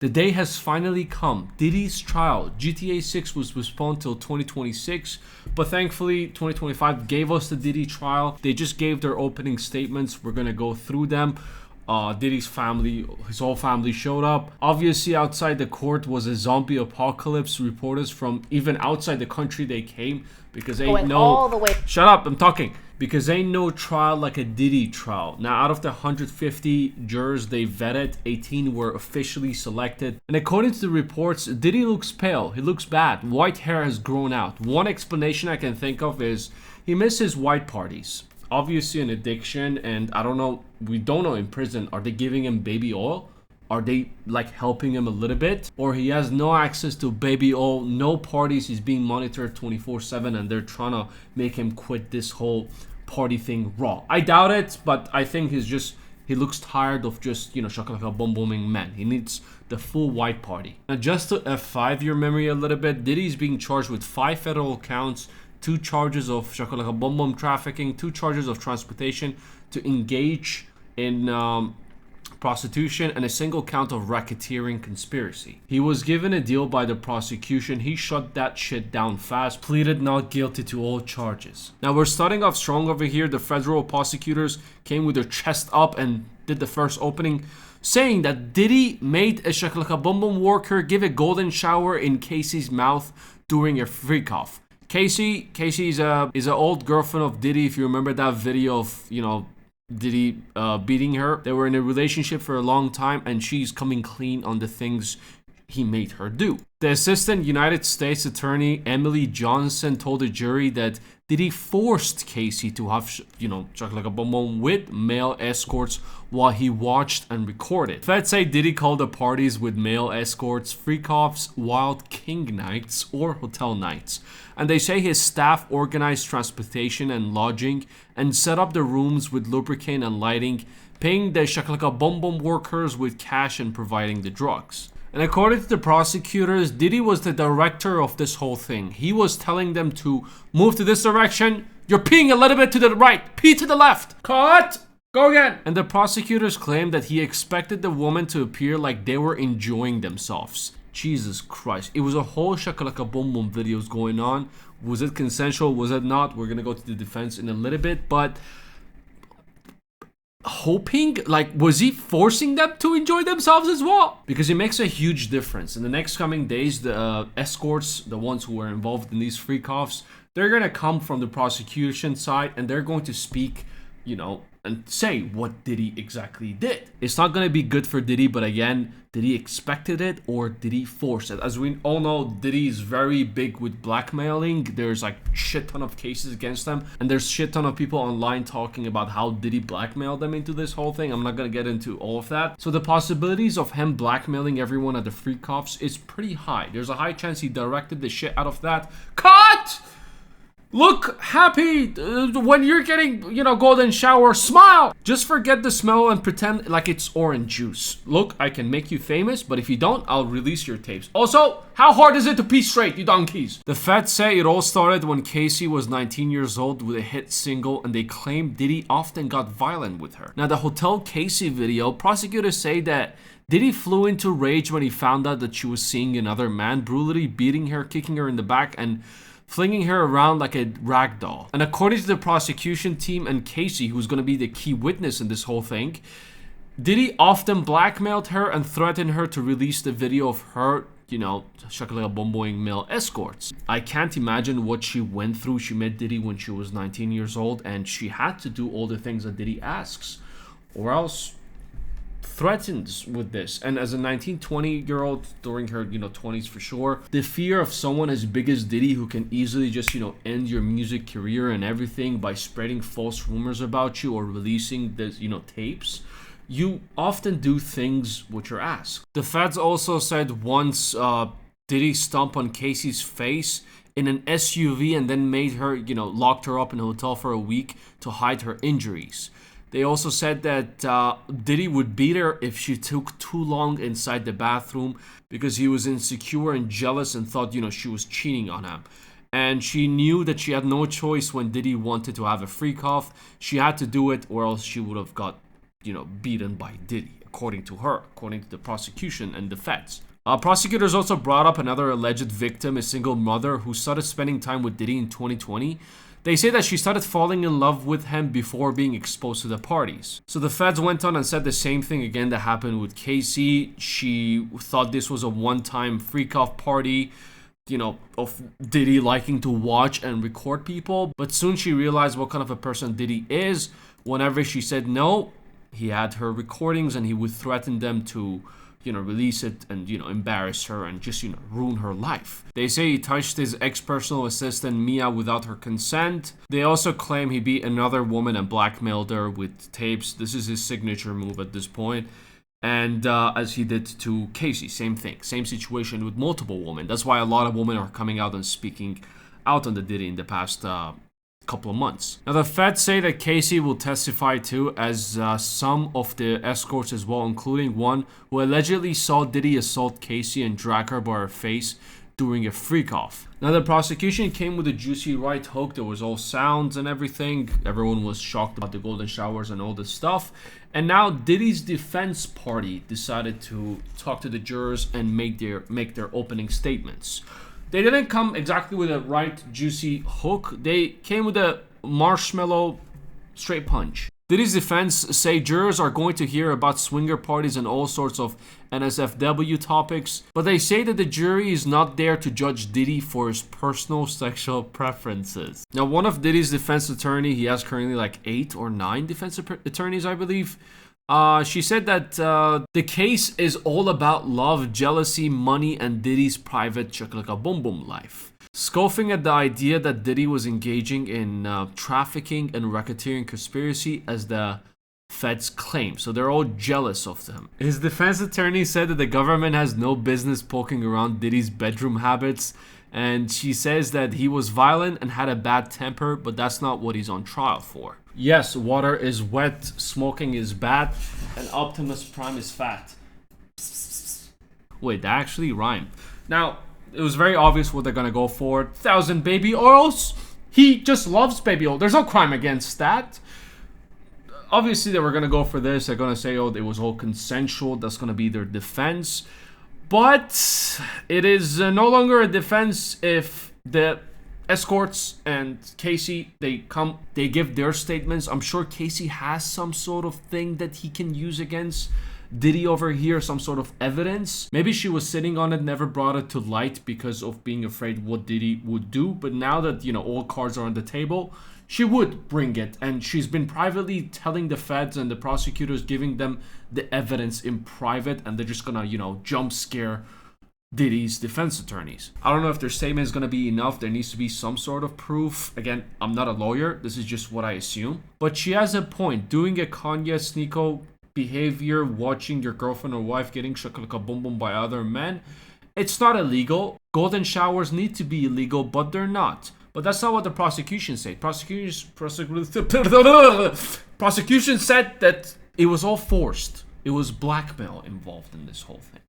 The day has finally come. Diddy's trial. GTA 6 was postponed till 2026, but thankfully 2025 gave us the Diddy trial. They just gave their opening statements. We're gonna go through them. Diddy's family, his whole family showed up. Obviously, outside the court was a zombie apocalypse. Reporters from even outside the country, they came because ain't no all the way. Shut up, I'm talking. Because ain't no trial like a Diddy trial. Now, out of the 150 jurors they vetted, 18 were officially selected. And according to the reports, Diddy looks pale. He looks bad. White hair has grown out. One explanation I can think of is he misses white parties. Obviously an addiction, and I don't know, we don't know in prison, are they giving him baby oil? Are they like helping him a little bit? Or he has no access to baby oil, no parties, he's being monitored 24/7 and they're trying to make him quit this whole party thing raw. I doubt it, but I think he looks tired of just, shakalaka boom booming men. He needs the full white party. Now just to F5 your memory a little bit, Diddy's being charged with 5 federal counts, 2 charges of shakalaka boom boom trafficking, 2 charges of transportation to engage in prostitution, and a single count of racketeering conspiracy. He was given a deal by the prosecution. He shut that shit down fast, pleaded not guilty to all charges. Now we're starting off strong over here. The federal prosecutors came with their chest up and did the first opening, saying that Diddy made a shakalaka boom boom worker give a golden shower in Casey's mouth during a freak off. Casey is an old girlfriend of Diddy. If you remember that video of, Diddy beating her. They were in a relationship for a long time and she's coming clean on the things he made her do. The assistant United States attorney Emily Johnson told the jury that Diddy forced Casey to have, shakalaka boom boom with male escorts while he watched and recorded. Feds say Diddy called the parties with male escorts freak-offs, wild king nights, or hotel nights. And they say his staff organized transportation and lodging and set up the rooms with lubricant and lighting, paying the shakalaka boom boom workers with cash and providing the drugs. And according to the prosecutors, Diddy was the director of this whole thing. He was telling them to move to this direction. You're peeing a little bit to the right. Pee to the left. Cut. Go again. And the prosecutors claimed that he expected the woman to appear like they were enjoying themselves. Jesus Christ. It was a whole shakalaka boom boom videos going on. Was it consensual? Was it not? We're going to go to the defense in a little bit. But hoping, was he forcing them to enjoy themselves as well? Because it makes a huge difference. In the next coming days, the escorts, the ones who were involved in these freak-offs, they're going to come from the prosecution side and they're going to speak, and say what Diddy exactly did. It's not going to be good for Diddy, but again, did he expected it or did he force it? As we all know, Diddy is very big with blackmailing. There's shit ton of cases against them, and there's shit ton of people online talking about how Diddy blackmailed them into this whole thing. I'm not going to get into all of that. So the possibilities of him blackmailing everyone at the freak-offs is pretty high. There's a high chance he directed the shit out of that. Cut! Look happy when you're getting, golden shower. Smile! Just forget the smell and pretend like it's orange juice. Look, I can make you famous, but if you don't, I'll release your tapes. Also, how hard is it to pee straight, you donkeys? The feds say it all started when Casey was 19 years old with a hit single, and they claim Diddy often got violent with her. Now, the Hotel Casey video, prosecutors say that Diddy flew into rage when he found out that she was seeing another man, brutally beating her, kicking her in the back, and flinging her around like a rag doll. And according to the prosecution team and Casey, who's going to be the key witness in this whole thing, Diddy often blackmailed her and threatened her to release the video of her, shakalaka boom booming male escorts. I can't imagine what she went through. She met Diddy when she was 19 years old, and she had to do all the things that Diddy asks, or else threatens with this. And as a 19-20-year-old during her 20s for sure, the fear of someone as big as Diddy who can easily just end your music career and everything by spreading false rumors about you or releasing this tapes, you often do things which are asked. The feds also said once Diddy stomped on Casey's face in an SUV and then made her locked her up in a hotel for a week to hide her injuries. They also said that Diddy would beat her if she took too long inside the bathroom because he was insecure and jealous and thought, she was cheating on him. And she knew that she had no choice when Diddy wanted to have a freak off. She had to do it or else she would have got, beaten by Diddy. according to her, according to the prosecution and the feds. Prosecutors also brought up another alleged victim, a single mother who started spending time with Diddy in 2020. They say that she started falling in love with him before being exposed to the parties. So the feds went on and said the same thing again that happened with Casey. She thought this was a one-time freak-off party, of Diddy liking to watch and record people. But soon she realized what kind of a person Diddy is. Whenever she said no, he had her recordings and he would threaten them to release it and, embarrass her and just, ruin her life. They say he touched his ex-personal assistant Mia without her consent. They also claim he beat another woman and blackmailed her with tapes. This is his signature move at this point. And as he did to Casey, same thing, same situation with multiple women. That's why a lot of women are coming out and speaking out on the Diddy in the past couple of months. Now the feds say that Casey will testify too, as some of the escorts as well, including one who allegedly saw Diddy assault Casey and drag her by her face during a freak-off. Now the prosecution came with a juicy right hook. There was all sounds and everything. Everyone was shocked about the golden showers and all this stuff. And now Diddy's defense party decided to talk to the jurors and make their opening statements. They didn't come exactly with a right juicy hook. They came with a marshmallow straight punch. Diddy's defense say jurors are going to hear about swinger parties and all sorts of NSFW topics, but they say that the jury is not there to judge Diddy for his personal sexual preferences. Now, one of Diddy's defense attorney, he has currently like 8 or 9 defense attorneys, I believe. She said that the case is all about love, jealousy, money, and Diddy's private chakalaka boom boom life. Scoffing at the idea that Diddy was engaging in trafficking and racketeering conspiracy as the feds claim. So they're all jealous of him. His defense attorney said that the government has no business poking around Diddy's bedroom habits. And she says that he was violent and had a bad temper, but that's not what he's on trial for. Yes, water is wet, smoking is bad, and Optimus Prime is fat. Wait, that actually rhymed. Now, it was very obvious what they're gonna go for. 1,000 baby oils? He just loves baby oil. There's no crime against that. Obviously, they were gonna go for this. They're gonna say, oh, it was all consensual. That's gonna be their defense. But it is no longer a defense if the escorts and Casey, they give their statements. I'm sure Casey has some sort of thing that he can use against Diddy over here, some sort of evidence. Maybe she was sitting on it, never brought it to light because of being afraid what Diddy would do. But now that, all cards are on the table, she would bring it. And she's been privately telling the feds and the prosecutors, giving them the evidence in private. And they're just gonna, jump scare Diddy's defense attorneys. I don't know if their statement is going to be enough. There needs to be some sort of proof. Again, I'm not a lawyer. This is just what I assume. But she has a point. Doing a Kanye Sneeko behavior, watching your girlfriend or wife getting shakalaka boom boom by other men, it's not illegal. Golden showers need to be illegal, but they're not. But that's not what the prosecution said. Prosecution said that it was all forced. It was blackmail involved in this whole thing.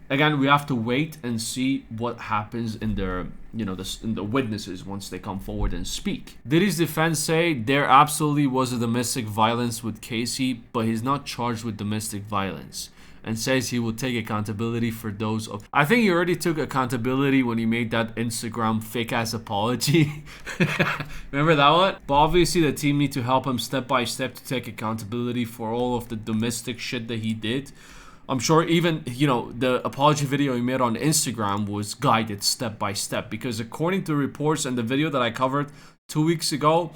Again, we have to wait and see what happens in their, in the witnesses once they come forward and speak. Diddy's defense say there absolutely was a domestic violence with Casey, but he's not charged with domestic violence, and says he will take accountability for those of... I think he already took accountability when he made that Instagram fake-ass apology. Remember that one? But obviously the team need to help him step by step to take accountability for all of the domestic shit that he did. I'm sure even, the apology video he made on Instagram was guided step by step, because according to reports and the video that I covered 2 weeks ago,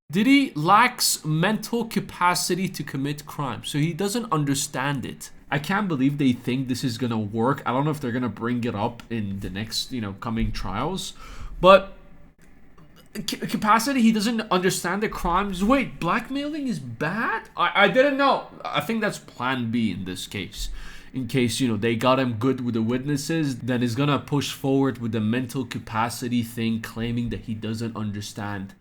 Diddy lacks mental capacity to commit crime. So he doesn't understand it. I can't believe they think this is going to work. I don't know if they're going to bring it up in the next, coming trials. But capacity, he doesn't understand the crimes. Wait, blackmailing is bad? I didn't know. I think that's plan B in this case. In case, they got him good with the witnesses, then he's gonna push forward with the mental capacity thing, claiming that he doesn't understand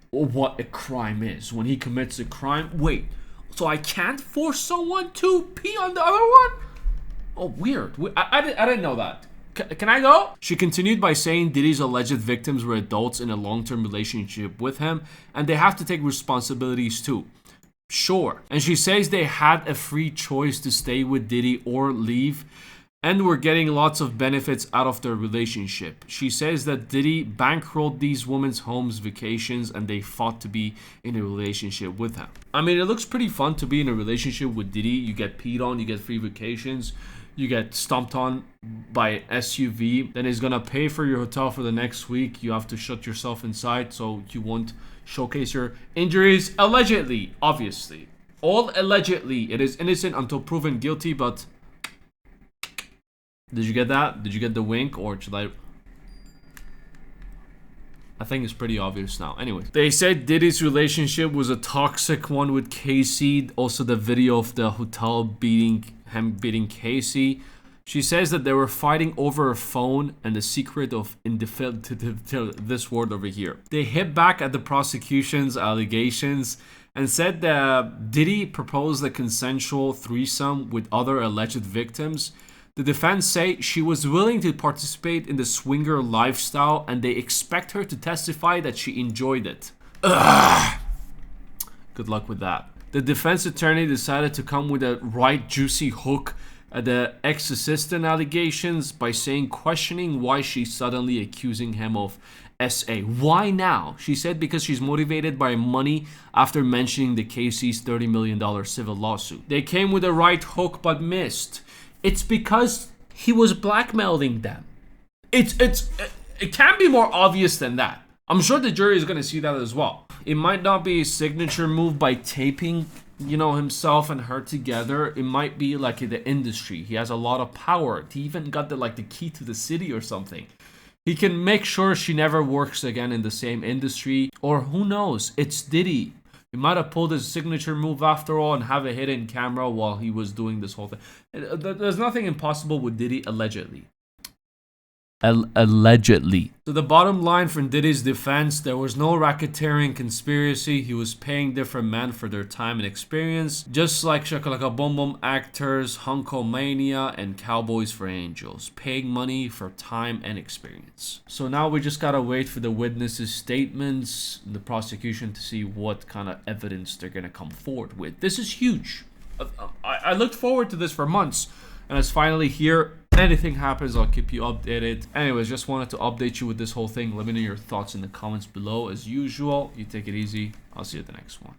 what a crime is. When he commits a crime, wait, so I can't force someone to pee on the other one? Oh, weird. I didn't know that. Can I go? She continued by saying Diddy's alleged victims were adults in a long-term relationship with him, and they have to take responsibilities too. Sure. And she says they had a free choice to stay with Diddy or leave, and were getting lots of benefits out of their relationship. She says that Diddy bankrolled these women's homes, vacations, and they fought to be in a relationship with him. I mean, it looks pretty fun to be in a relationship with Diddy. You get peed on, you get free vacations, you get stomped on by an SUV. Then he's gonna pay for your hotel for the next week. You have to shut yourself inside so you won't showcase your injuries. Allegedly, obviously. All allegedly. It is innocent until proven guilty, but... Did you get that? Did you get the wink? Or should I think it's pretty obvious now. Anyway, they said Diddy's relationship was a toxic one with Casey. Also, the video of the hotel beating Casey. She says that they were fighting over a phone and the secret of this word over here. They hit back at the prosecution's allegations and said that Diddy proposed a consensual threesome with other alleged victims. The defense say she was willing to participate in the swinger lifestyle, and they expect her to testify that she enjoyed it. Ugh. Good luck with that. The defense attorney decided to come with a right juicy hook at the ex-assistant allegations by questioning why she's suddenly accusing him of SA. Why now? She said because she's motivated by money after mentioning the Casey's $30 million civil lawsuit. They came with a right hook but missed. It's because he was blackmailing them. It can't be more obvious than that. I'm sure the jury is going to see that as well. It might not be a signature move by taping, himself and her together. It might be like in the industry. He has a lot of power. He even got the key to the city or something. He can make sure she never works again in the same industry. Or who knows? It's Diddy. He might have pulled his signature move after all and have a hidden camera while he was doing this whole thing. There's nothing impossible with Diddy, allegedly. Allegedly. So the bottom line from Diddy's defense, there was no racketeering conspiracy. He was paying different men for their time and experience, just like Shakalaka Boom Boom actors, Hunkomania, and Cowboys for Angels, paying money for time and experience. So now we just gotta wait for the witnesses' statements, the prosecution, to see what kind of evidence they're gonna come forward with. This is huge. I looked forward to this for months, and it's finally here. Anything happens, I'll keep you updated. Anyways, just wanted to update you with this whole thing. Let me know your thoughts in the comments below. As usual, you take it easy. I'll see you at the next one.